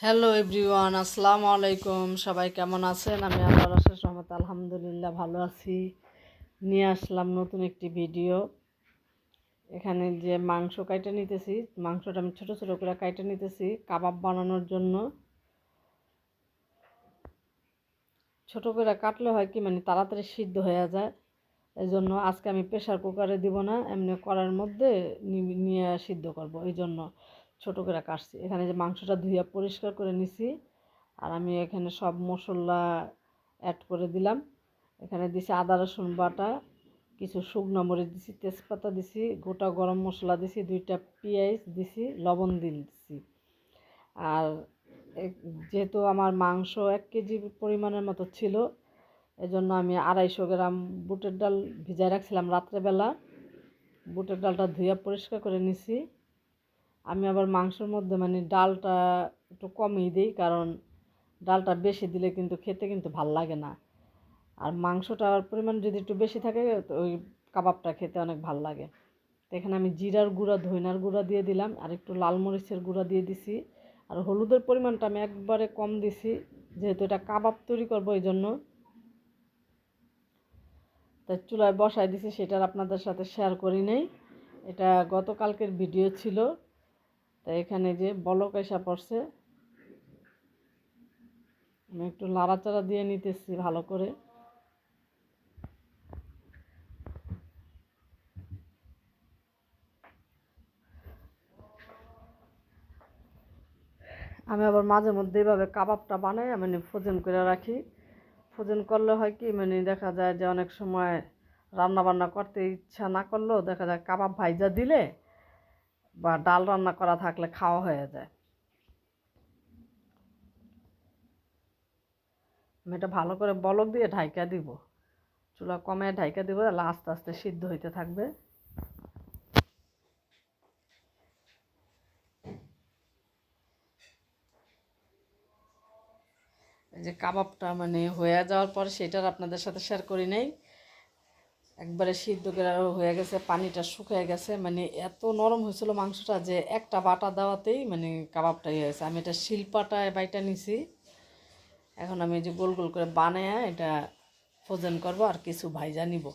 Hello everyone, আসসালামু আলাইকুম। সবাই কেমন আছেন? আমি আল্লাহর অশেষ রহমতে আলহামদুলিল্লাহ ভালো আছি। নিয়ে আসলাম নতুন একটি ভিডিও। এখানে যে মাংস কাইটে নিতেছি, মাংসটা আমি ছোটো ছোটো করে কাইটে নিতেছি কাবাব বানানোর জন্য। ছোটো করে কাটলে হয় কি তাড়াতাড়ি সিদ্ধ হয়ে যায়। এই জন্য আজকে আমি প্রেশার কুকারে দিব না, এমনি কড়াইয়ের মধ্যে নিয়ে সিদ্ধ করব। এই জন্য ছোটো করে কাটছি। এখানে যে মাংসটা ধুইয়া পরিষ্কার করে নিছি, আর আমি এখানে সব মশলা অ্যাড করে দিলাম। এখানে দিছি আদা রসুন বাটা, কিছু শুকনো মরিচ দিছি, তেজপাতা দিছি, গোটা গরম মশলা দিছি, 2টা পেঁয়াজ দিছি, লবণ দিছি। আর যেহেতু আমার মাংস 1 কেজি পরিমাণের মতো ছিল, এজন্য আমি 250 গ্রাম বুটের ডাল ভিজায় রাখছিলাম রাত্রেবেলা। বুটের ডালটা ধুয়ে পরিষ্কার করে নিছি। আমি আবার মাংসের মধ্যে ডালটা একটু কমই দিই, কারণ ডালটা বেশি দিলে কিন্তু খেতে কিন্তু ভাল লাগে না। আর মাংসটার পরিমাণ যদি একটু বেশি থাকে তো ওই কাবাবটা খেতে অনেক ভাল লাগে। তো এখানে আমি জিরার গুঁড়া, ধইনার গুঁড়া দিয়ে দিলাম, আর একটু লাল মরিচের গুঁড়া দিয়ে দিছি। আর হলুদের পরিমাণটা আমি একবারে কম দিছি, যেহেতু এটা কাবাব তৈরি করবো এই জন্য। তাই চুলায় বসাই দিছি, সেটার আপনাদের সাথে শেয়ার করি নাই। এটা গতকালকের ভিডিও ছিল। তাই এখানে যে বলক এসে পড়ছে, আমি একটু নাড়াচাড়া দিয়ে নিতেছি ভালো করে। আমি আবার মাঝে মধ্যে এইভাবে কাবাবটা বানাই, ফ্রোজেন করে রাখি। ফ্রোজেন করলে হয় কি দেখা যায় যে অনেক সময় রান্না বান্না করতে ইচ্ছা না করলেও দেখা যায় কাবাব ভাইজা দিলে বা ডাল রান্না করা থাকলে খাওয়া হয়ে যায়। আমি এটা ভালো করে বলক দিয়ে ঢাইকা দিব, চুলা কমে ঢাইকা দিব, তাহলে আস্তে আস্তে সিদ্ধ হইতে থাকবে। এই যে কাবাবটা হয়ে যাওয়ার পর সেটার আপনাদের সাথে শেয়ার করি নাই। একবারে সিদ্ধ করে হয়ে গেছে, পানিটা শুকিয়ে গেছে, এত নরম হয়েছিল মাংসটা যে একটা বাটা দেওয়াতেই কাবাবটা হয়ে গেছে। আমি এটা শিলপাটায় বাইটা নিছি। এখন আমি যে গোল গোল করে বানায় এটা ফ্রোজেন করব আর কিছু ভাইজা নিব।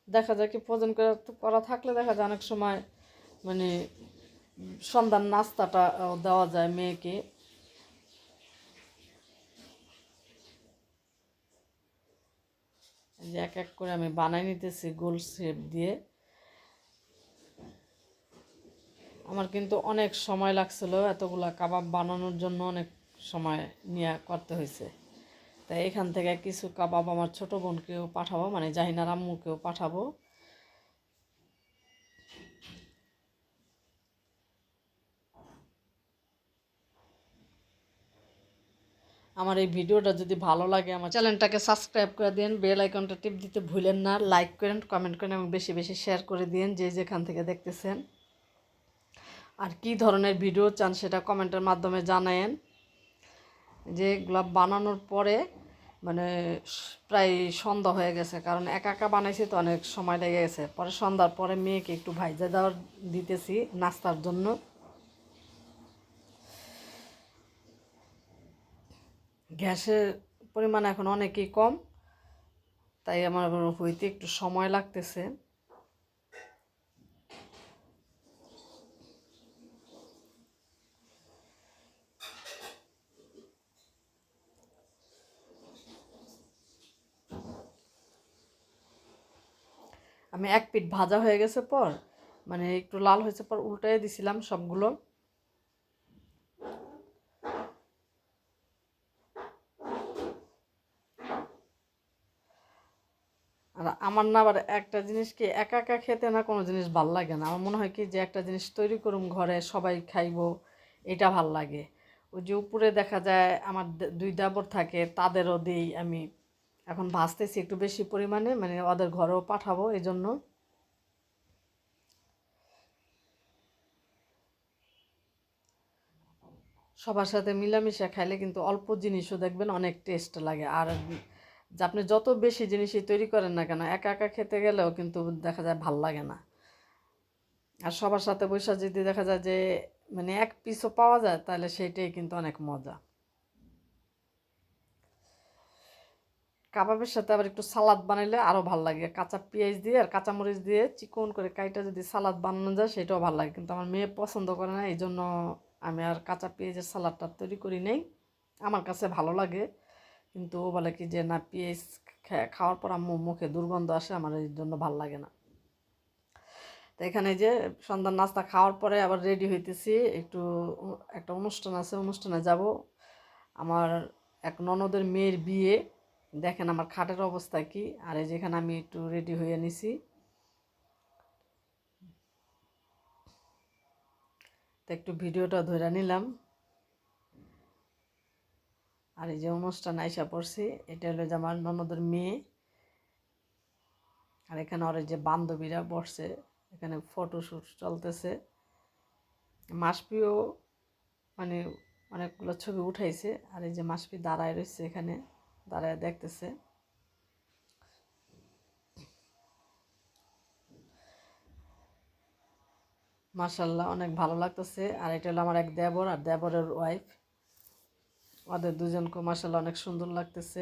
দেখা যায় কি ফ্রোজেন করা থাকলে দেখা যায় অনেক সময় মানে সন্ধ্যার নাস্তাটা দেওয়া যায় মেয়েকে। যে এক এক করে আমি বানাই নিতেছি গোল শেপ দিয়ে। আমার কিন্তু অনেক সময় লাগছিল এতগুলা কাবাব বানানোর জন্য, অনেক সময় নিয়ে করতে হয়েছে। তাই এখান থেকে কিছু কাবাব আমার ছোটো বোনকেও পাঠাবো, জাহিনার আম্মুকেও পাঠাবো। আমার এই ভিডিওটা যদি ভালো লাগে আমার চ্যানেলটাকে সাবস্ক্রাইব করে দিন, বেল আইকনটা টিপ দিতে ভুলেন না, লাইক করেন, কমেন্ট করেন এবং বেশি বেশি শেয়ার করে দিন যে যেখান থেকে দেখতেছেন। আর কি ধরনের ভিডিও চান সেটা কমেন্টের মাধ্যমে জানায়েন। যে এগুলো বানানোর পরে মানে প্রায় সন্ধ্যা হয়ে গেছে, কারণ একা একা বানাইছি তো অনেক সময় লেগে গেছে। পরে সন্ধ্যার পরে মেয়েকে একটু ভাইজা দেওয়ার দিতেছি নাস্তার জন্য। গ্যাসের পরিমাণ এখন অনেকই কম, তাই আমার হইতে একটু সময় লাগতেছে। আমি এক পিঠ ভাজা হয়ে গেছে পর একটু লাল হয়েছে পর উল্টাই দিছিলাম সবগুলো। আর আমার না আবার একটা জিনিস কি, একা একা খেতে না কোনো জিনিস ভাল লাগে না। আমার মনে হয় কি যে একটা জিনিস তৈরি করুম ঘরে সবাই খাইবো, এটা ভাল লাগে। ওই যে উপরে দেখা যায় আমার 2 দেবর থাকে, তাদেরও দিই আমি। এখন ভাজতেছি একটু বেশি পরিমাণে, ওদের ঘরেও পাঠাবো এই জন্য। সবার সাথে মিলামিশা খাইলে কিন্তু অল্প জিনিসও দেখবেন অনেক টেস্ট লাগে। আর যে আপনি যত বেশি জিনিসই তৈরি করেন না কেন, একা একা খেতে গেলেও কিন্তু দেখা যায় ভাল লাগে না। আর সবার সাথে বসে যদি দেখা যায় যে মানে এক পিসও পাওয়া যায়, তাহলে সেইটাই কিন্তু অনেক মজা। কাবাবের সাথে আবার একটু সালাদ বানাইলে আরও ভাল লাগে, কাঁচা পেঁয়াজ দিয়ে আর কাঁচামরিচ দিয়ে চিকন করে কাইটা যদি সালাদ বানানো যায় সেটাও ভালো লাগে, কিন্তু আমার মেয়ে পছন্দ করে না, এই জন্য আমি আর কাঁচা পেঁয়াজের সালাদটা তৈরি করি নাই। আমার কাছে ভালো লাগে, কিন্তু ও বলে কি যে না, পেঁয়াজ খাওয়ার পর আম্মু মুখে দুর্গন্ধ আসে, আমার এই জন্য ভালো লাগে না। তো এখানে যে সন্ধ্যার নাস্তা খাওয়ার পরে আবার রেডি হইতেছি, একটু একটা অনুষ্ঠান আছে, অনুষ্ঠানে যাব। আমার এক ননদের মেয়ের বিয়ে, দেখেন আমার খাটের অবস্থা কি। আর এই যেখানে আমি একটু রেডি হয়ে নিছি, তো একটু ভিডিওটা ধরে নিলাম। আর এই যে অনুষ্ঠান আইসা পড়ছি, এটা হলো যে আমার ননদের মেয়ে। আর এখানে ওর এই যে বান্ধবীরা বসছে, এখানে ফটোশ্যুট চলতেছে। মাসপিও মানে অনেকগুলো ছবি উঠাইছে। আর এই যে মাসপি দাঁড়ায় রয়েছে এখানে, দাঁড়ায় দেখতেছে। মাশাল্লাহ অনেক ভালো লাগতেছে। আর এটা হলো আমার এক দেবর আর দেবরের ওয়াইফ, ওদের দুজনকে মাশাল্লাহ অনেক সুন্দর লাগতেছে।